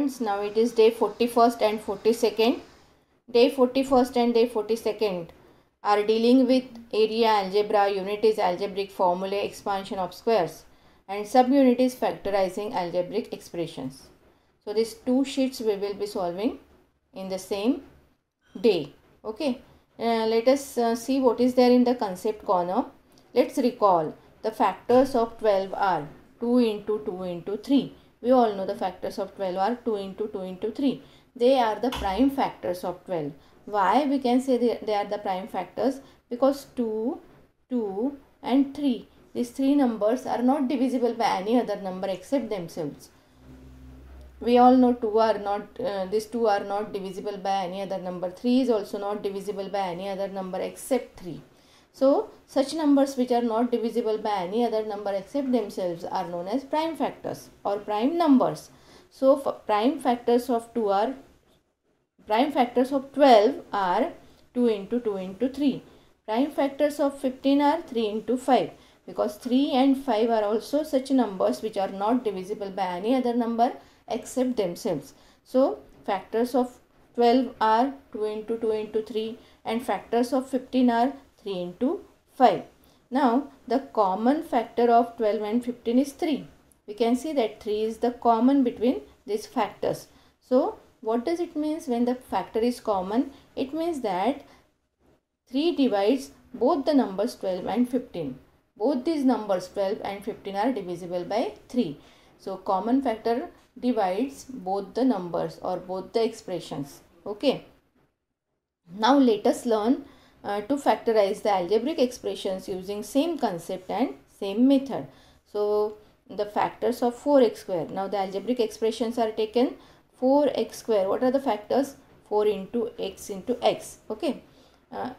students, now it is day 41st and 42nd. Day 41st and day 42nd are dealing with area algebra, unit is algebraic formulae, expansion of squares, and subunit is factorizing algebraic expressions. So these two sheets we will be solving in the same day. Okay, let us see what is there in the concept corner. Let's recall the factors of 12 are 2 into 2 into 3. We all know the factors of 12 are 2 into 2 into 3. They are the prime factors of 12. Why we can say they are the prime factors? Because 2, 2 and 3. These three numbers are not divisible by any other number except themselves. We all know these two are not divisible by any other number. 3 is also not divisible by any other number except 3. So such numbers which are not divisible by any other number except themselves are known as prime factors or prime numbers. So prime factors of 12 are 2 into 2 into 3. Prime factors of 15 are 3 into 5, because 3 and 5 are also such numbers which are not divisible by any other number except themselves. So factors of 12 are 2 into 2 into 3 and factors of 15 are 3 into 5. Now the common factor of 12 and 15 is 3. We can see that 3 is the common between these factors. So what does it mean when the factor is common? It means that 3 divides both the numbers 12 and 15. Both these numbers 12 and 15 are divisible by 3. So common factor divides both the numbers or both the expressions. Okay. Now let us learn to factorize the algebraic expressions using same concept and same method. So the factors of 4x square. Now the algebraic expressions are taken 4x square. What are the factors? 4 into x into x. Okay.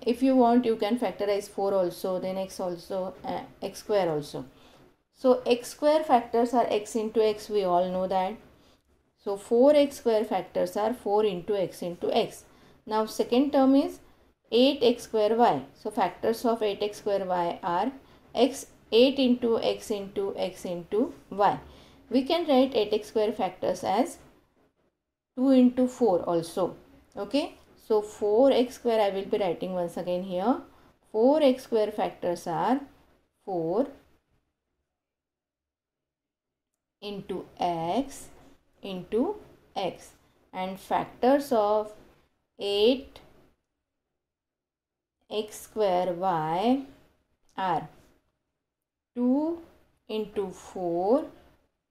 If you want, you can factorize 4 also, then x also, x square also. So x square factors are x into x, we all know that. So 4x square factors are 4 into x into x. Now second term is 8x square y. So factors of 8x square y are 8 into x into x into y. We can write 8x square factors as 2 into 4 also. Okay. So 4x square I will be writing once again here. 4x square factors are 4 into x into x, and factors of 8x square y are 2 into 4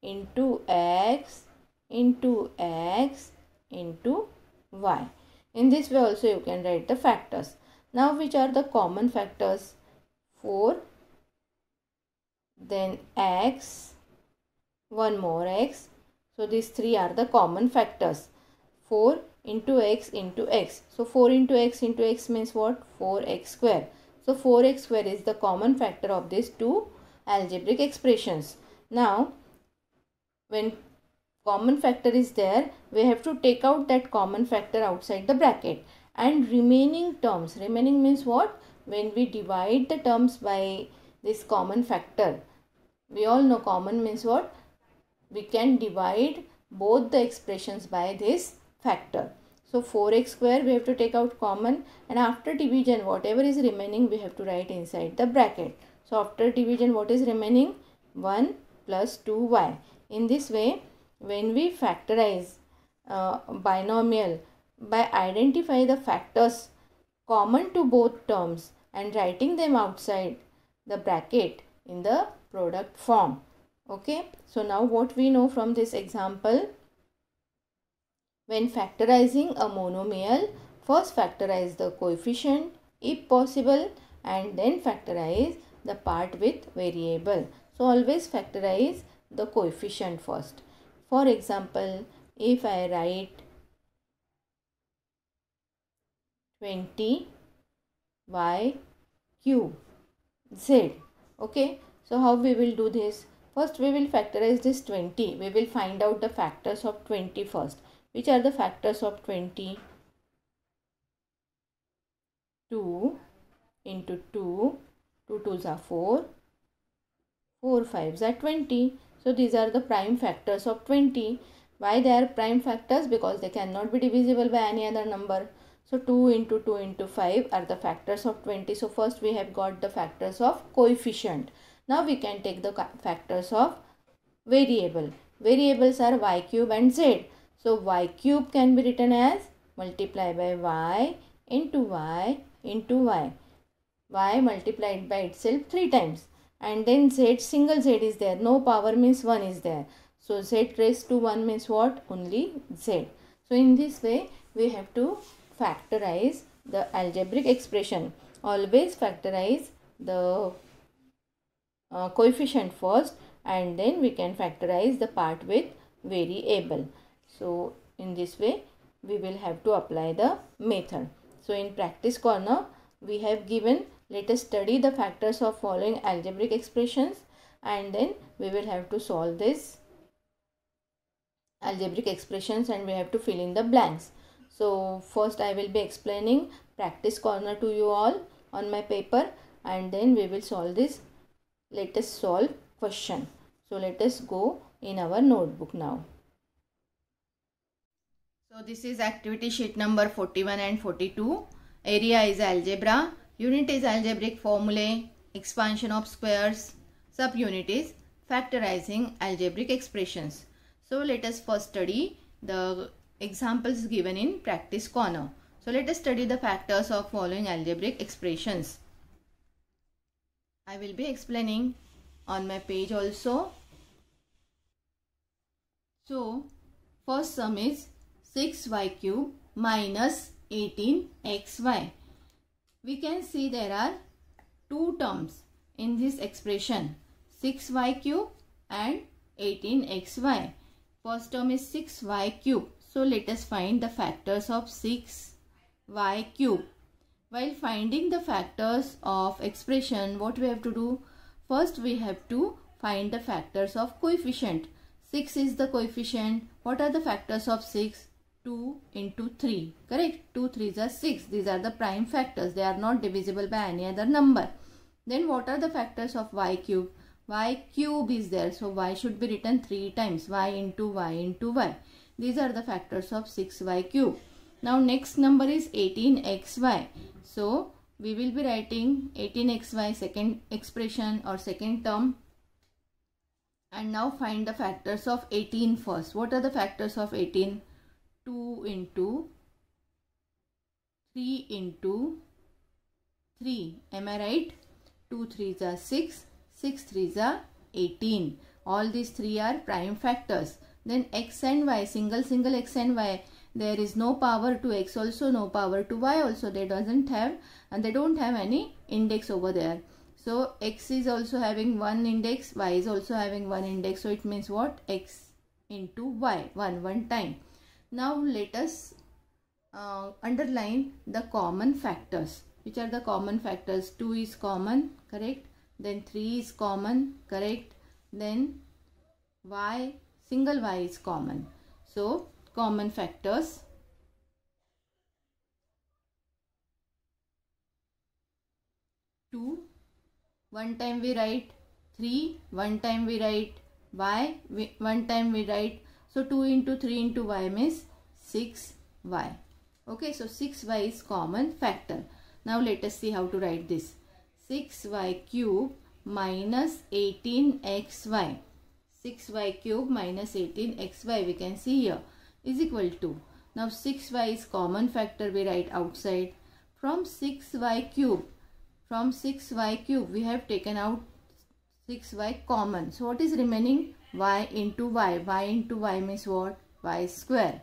into x into x into y. In this way also you can write the factors. Now which are the common factors? 4, then x, one more x. So these three are the common factors. 4 into x into x. So 4 into x into x means what? 4x square. So 4x square is the common factor of these two algebraic expressions. Now when common factor is there, we have to take out that common factor outside the bracket, and remaining terms, remaining means what? When we divide the terms by this common factor, we all know common means what? We can divide both the expressions by this factor. So 4x square we have to take out common, and after division whatever is remaining we have to write inside the bracket. So after division what is remaining? 1 plus 2y. In this way, when we factorize binomial by identifying the factors common to both terms and writing them outside the bracket in the product form. Okay. So now what we know from this example? When factorizing a monomial, first factorize the coefficient if possible and then factorize the part with variable. So always factorize the coefficient first. For example, if I write 20 y cube z. Okay. So how we will do this? First we will factorize this 20. We will find out the factors of 20 first. Which are the factors of 20? 2 into 2. 2 2s are 4. 4 5s are 20. So these are the prime factors of 20. Why they are prime factors? Because they cannot be divisible by any other number. So 2 into 2 into 5 are the factors of 20. So first we have got the factors of coefficient. Now we can take the factors of variable. Variables are y cube and z. So y cube can be written as multiply by y into y into y. Y multiplied by itself 3 times. And then z, single z is there. No power means 1 is there. So z raised to 1 means what? Only z. So in this way we have to factorize the algebraic expression. Always factorize the coefficient first, and then we can factorize the part with variable. So in this way we will have to apply the method. So in practice corner we have given, let us study the factors of following algebraic expressions, and then we will have to solve this algebraic expressions and we have to fill in the blanks. So first I will be explaining practice corner to you all on my paper, and then we will solve this. Let us solve question. So let us go in our notebook now. So this is activity sheet number 41 and 42. Area is algebra. Unit is algebraic formulae, expansion of squares. Subunit is factorizing algebraic expressions. So let us first study the examples given in practice corner. So let us study the factors of following algebraic expressions. I will be explaining on my page also. So first sum is 6y cube minus 18xy. We can see there are two terms in this expression, 6y cube and 18xy. First term is 6y cube. So let us find the factors of 6y cube. While finding the factors of expression, what we have to do? First we have to find the factors of coefficient. 6 is the coefficient. What are the factors of 6? 2 into 3. Correct? 2 3s are 6. These are the prime factors. They are not divisible by any other number. Then what are the factors of y cube? Y cube is there. So y should be written 3 times. Y into y into y. These are the factors of 6y cube. Now next number is 18xy. So we will be writing 18xy second expression or second term. And now find the factors of 18 first. What are the factors of 18? 2 into 3 into 3. Am I right? 2 3s are 6. 6 3s are 18. All these three are prime factors. Then x and y, single x and y. There is no power to x also, no power to y also. They don't have any index over there. So x is also having one index, y is also having one index. So it means what? X into y, one time. Now let us underline the common factors. Which are the common factors? 2 is common, correct? Then 3 is common, correct? Then y, single y is common. So common factors. 2, one time we write. 3, one time we write. Y, one time we write. So 2 into 3 into y means 6y. Okay, so 6y is common factor. Now let us see how to write this. 6y cube minus 18xy. 6y cube minus 18xy we can see here is equal to. Now 6y is common factor, we write outside. From 6y cube we have taken out 6y common. So what is remaining? Y into y. Y into y means what? Y square.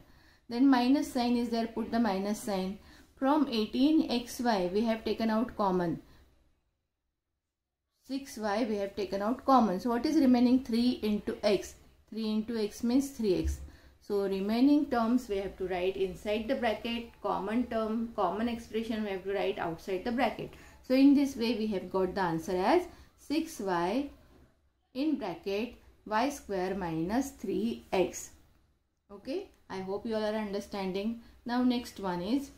Then minus sign is there, put the minus sign. From 18xy we have taken out common. 6y we have taken out common. So what is remaining? 3 into x. 3 into x means 3x. So remaining terms we have to write inside the bracket. Common term, common expression we have to write outside the bracket. So in this way we have got the answer as 6y in bracket y square minus 3x. Okay, I hope you all are understanding. Now next one is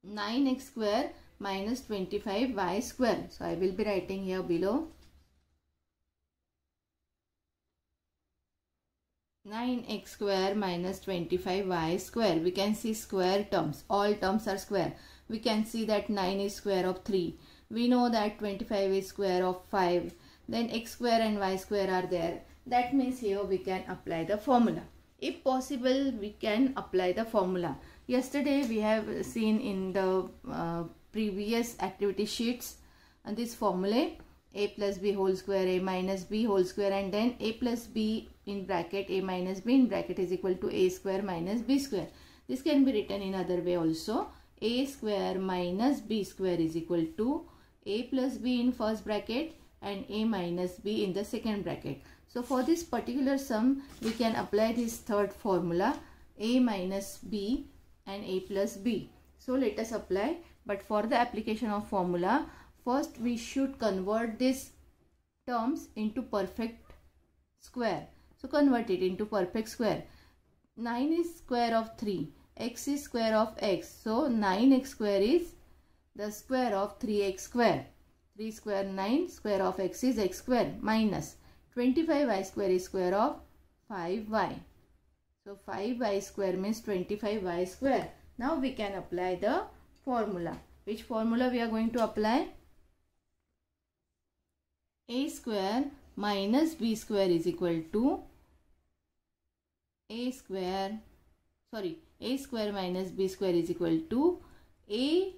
9x square minus 25y square. So I will be writing here below 9x square minus 25y square. We can see square terms. All terms are square. We can see that 9 is square of 3. We know that 25 is square of 5. Then x square and y square are there. That means here we can apply the formula. If possible, we can apply the formula. Yesterday we have seen in the previous activity sheets this formula, a plus b whole square, a minus b whole square, and then a plus b in bracket, a minus b in bracket is equal to a square minus b square. This can be written in other way also. A square minus b square is equal to a plus b in first bracket and a minus b in the second bracket. So for this particular sum, we can apply this third formula, a minus b and a plus b. So let us apply. But for the application of formula, first we should convert these terms into perfect square. So convert it into perfect square. 9 is square of 3. X is square of x. So 9x square is the square of 3x square. 3 square 9, square of x is x square, minus 25y square is square of 5y. So 5y square means 25y square. Now we can apply the formula. Which formula we are going to apply? A square minus b square is equal to a square minus b square is equal to a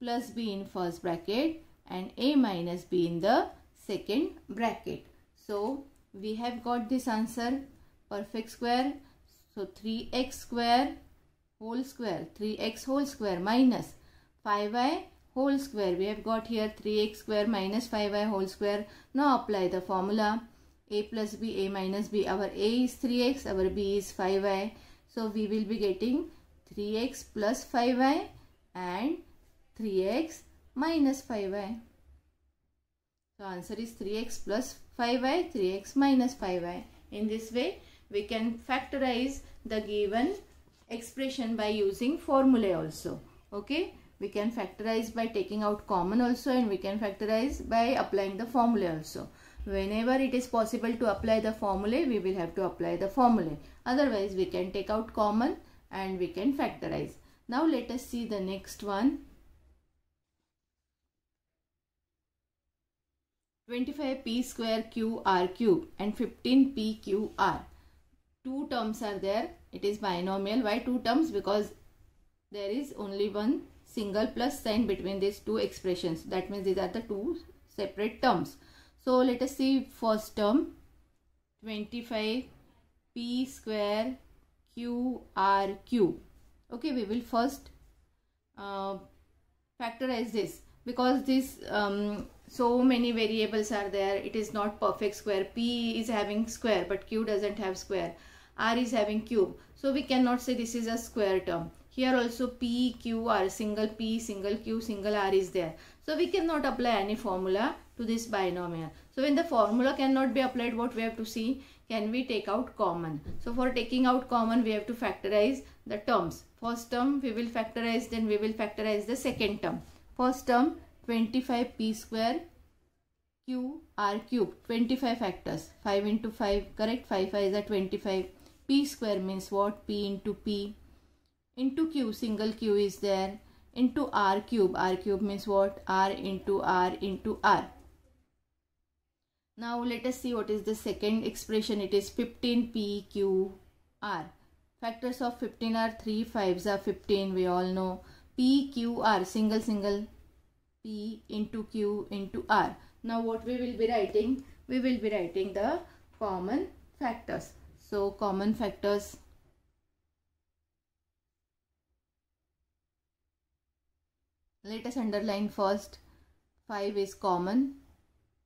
plus b in first bracket and a minus b in the second bracket. So we have got this answer, perfect square. So 3x square whole square, 3x whole square minus 5y whole square. We have got here 3x square minus 5y whole square. Now apply the formula, a plus b, a minus b. Our a is 3x, our b is 5y. So we will be getting 3x plus 5y and 3x minus 5y. So answer is 3x plus 5y, 3x minus 5y. In this way, we can factorize the given expression by using formula also. Okay, we can factorize by taking out common also, and we can factorize by applying the formula also. Whenever it is possible to apply the formula, we will have to apply the formula. Otherwise, we can take out common and we can factorize. Now let us see the next one. 25p square qr cube and 15p qr. Two terms are there. It is binomial. Why two terms? Because there is only one single plus sign between these two expressions. That means these are the two separate terms. So let us see first term, 25p square qr cube. Okay, we will first factorize this, because this so many variables are there. It is not perfect square. P is having square but q doesn't have square. R is having cube. So we cannot say this is a square term. Here also p, q, r, single p, single q, single r is there. So we cannot apply any formula to this binomial. So when the formula cannot be applied, what we have to see? Can we take out common? So for taking out common, we have to factorize the terms. First term we will factorize, then we will factorize the second term. First term, 25p square qr cube, 25 factors, 5 into 5, correct? 5 5 is a 25. P square means what? P into p into q, single q is there, into r cube means what? R into r into r. Now let us see what is the second expression. It is 15p qr. Factors of 15 are 3 5s are 15, we all know. P q r, single p into q into r. Now what we will be writing? We will be writing the common factors. So common factors, let us underline first. 5 is common,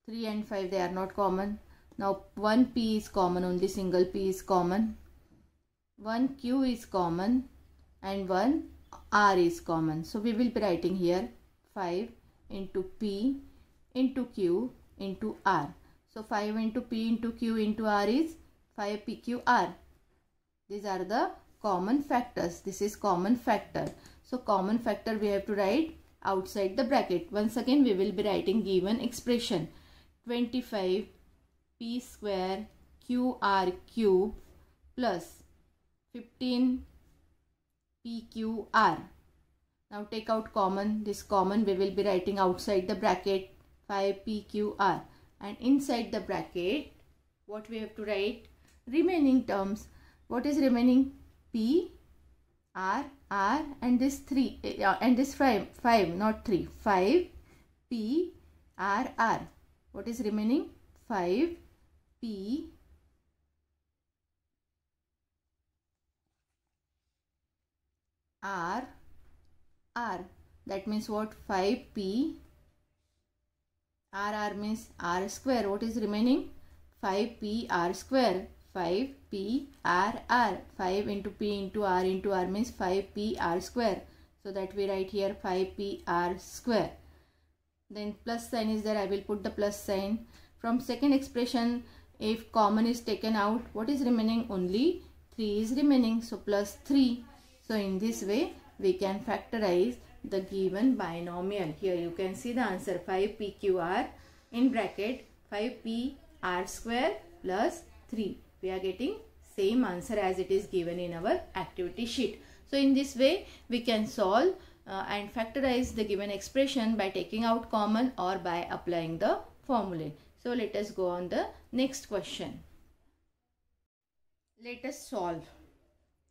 3 and 5 they are not common. Now 1p is common, only single p is common. 1q is common and 1r is common. So we will be writing here 5 into p into q into r. So 5 into p into q into r is 5pqr. These are the common factors. This is common factor. So common factor we have to write outside the bracket. Once again we will be writing given expression, 25p square qr cube plus 15 PQR. Now take out common. This common we will be writing outside the bracket 5 PQR, and inside the bracket what we have to write? Remaining terms. What is remaining? P, R, R, and this 3 and this 5 not 3. 5 P, R, R. What is remaining? 5 P, R, R. That means what? 5P, R means R square. What is remaining? 5P, R square. 5P, R. 5 into P into R means 5P, R square. So that we write here 5P, R square. Then plus sign is there. I will put the plus sign. From second expression, if common is taken out, what is remaining? Only 3 is remaining. So plus 3. So in this way, we can factorize the given binomial. Here you can see the answer 5PQR in bracket 5PR square plus 3. We are getting same answer as it is given in our activity sheet. So in this way, we can solve and factorize the given expression by taking out common or by applying the formula. So let us go on the next question. Let us solve.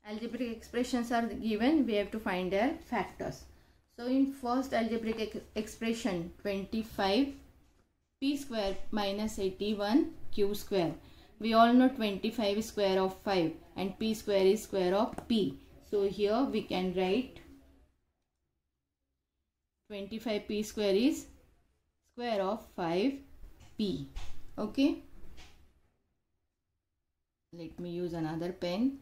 Algebraic expressions are given. We have to find their factors. So in first algebraic expression, 25 p square minus 81 q square. We all know 25 is square of 5 and p square is square of p. So here we can write 25p square is square of 5p. Okay. Let me use another pen.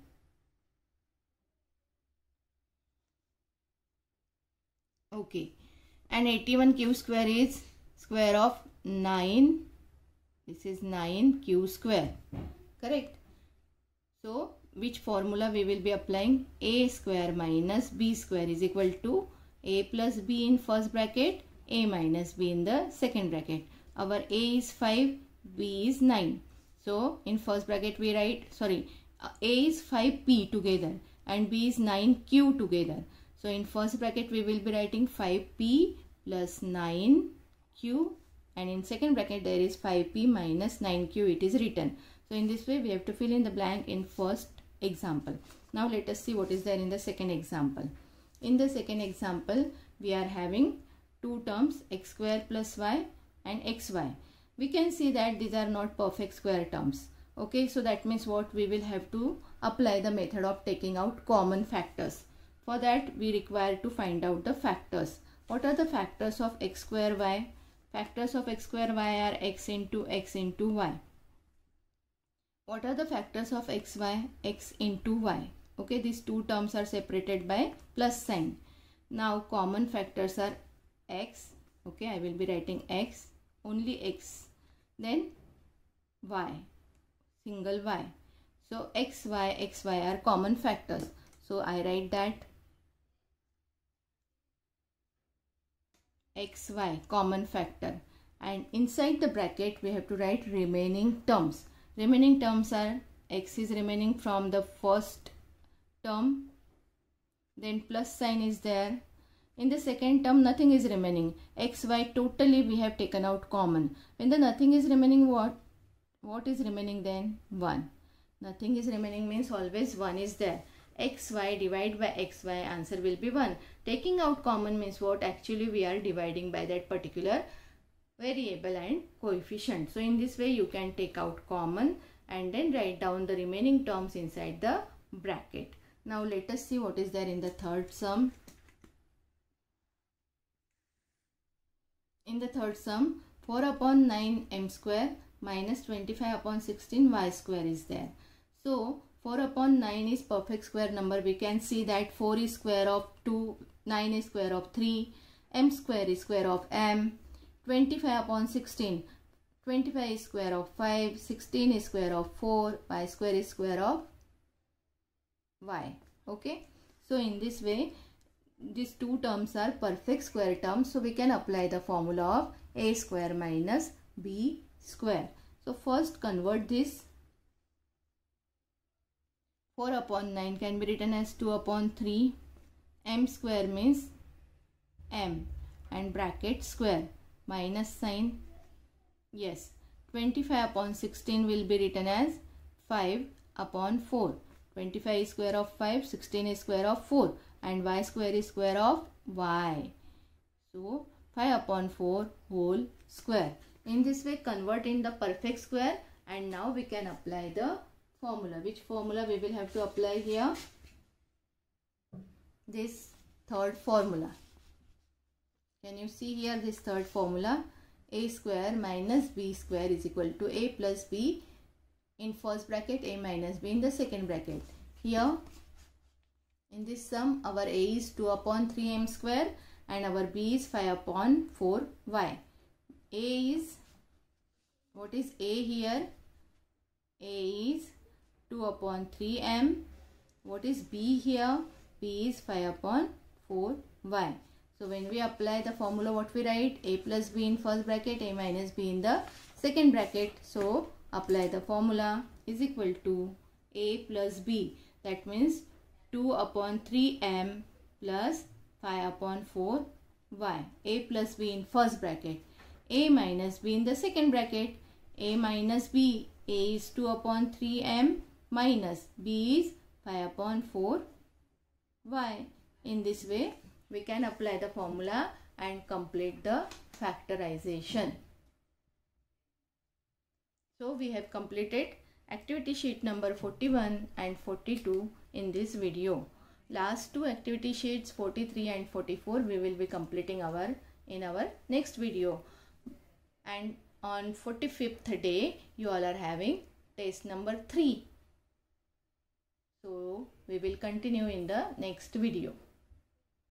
Okay. And 81q square is square of 9. This is 9q square. Correct. So which formula we will be applying? A square minus b square is equal to a plus b in first bracket, a minus b in the second bracket. Our a is 5, b is 9. So in first bracket we write, a is 5p together and b is 9q together. So in first bracket we will be writing 5p plus 9q, and in second bracket there is 5p minus 9q, it is written. So in this way we have to fill in the blank in first example. Now let us see what is there in the second example. In the second example we are having two terms, x square plus y and xy. We can see that these are not perfect square terms. Okay, so that means what? We will have to apply the method of taking out common factors. For that we require to find out the factors. What are the factors of x square y? Factors of x square y are x into y. What are the factors of xy? X into y. Okay, these two terms are separated by plus sign. Now common factors are x. Okay, I will be writing x, only x. Then y, single y. So xy are common factors. So I write that xy common factor, and inside the bracket we have to write remaining terms. Remaining terms are x is remaining from the first term, then plus sign is there. In the second term nothing is remaining. xy totally we have taken out common. When the nothing is remaining, what is remaining then? 1. Nothing is remaining means always 1 is there. xy divided by xy, answer will be 1. Taking out common means what? Actually we are dividing by that particular variable and coefficient. So in this way you can take out common and then write down the remaining terms inside the bracket. Now let us see what is there in the third sum. In the third sum, 4 upon 9 m square minus 25 upon 16 y square is there. So 4 upon 9 is perfect square number. We can see that 4 is square of 2, 9 is square of 3, m square is square of m, 25 upon 16, 25 is square of 5, 16 is square of 4, y square is square of y. Okay. So in this way, these two terms are perfect square terms. So we can apply the formula of a square minus b square. So first convert this 4 upon 9 can be written as 2 upon 3. M square means M and bracket square minus sign. Yes, 25 upon 16 will be written as 5 upon 4. 25 is square of 5, 16 is square of 4 and y square is square of y. So 5 upon 4 whole square. In this way convert in the perfect square, and now we can apply the formula. Which formula we will have to apply here? This third formula. Can you see here this third formula? A square minus b square is equal to a plus b in first bracket, a minus b in the second bracket. Here in this sum our a is 2 upon 3m square and our b is 5 upon 4y. A is, what is a here? A is 2 upon 3m. What is b here? B is 5 upon 4y. So when we apply the formula, what we write? A plus b in first bracket, a minus b in the second bracket. So apply the formula is equal to a plus b. That means 2 upon 3m plus 5 upon 4y. A plus b in first bracket, a minus b in the second bracket. A minus b, a is 2 upon 3m minus b is 5 upon 4y. In this way we can apply the formula and complete the factorization. So we have completed activity sheet number 41 and 42 in this video. Last two activity sheets 43 and 44 we will be completing in our next video. And on 45th day you all are having test number 3. So we will continue in the next video.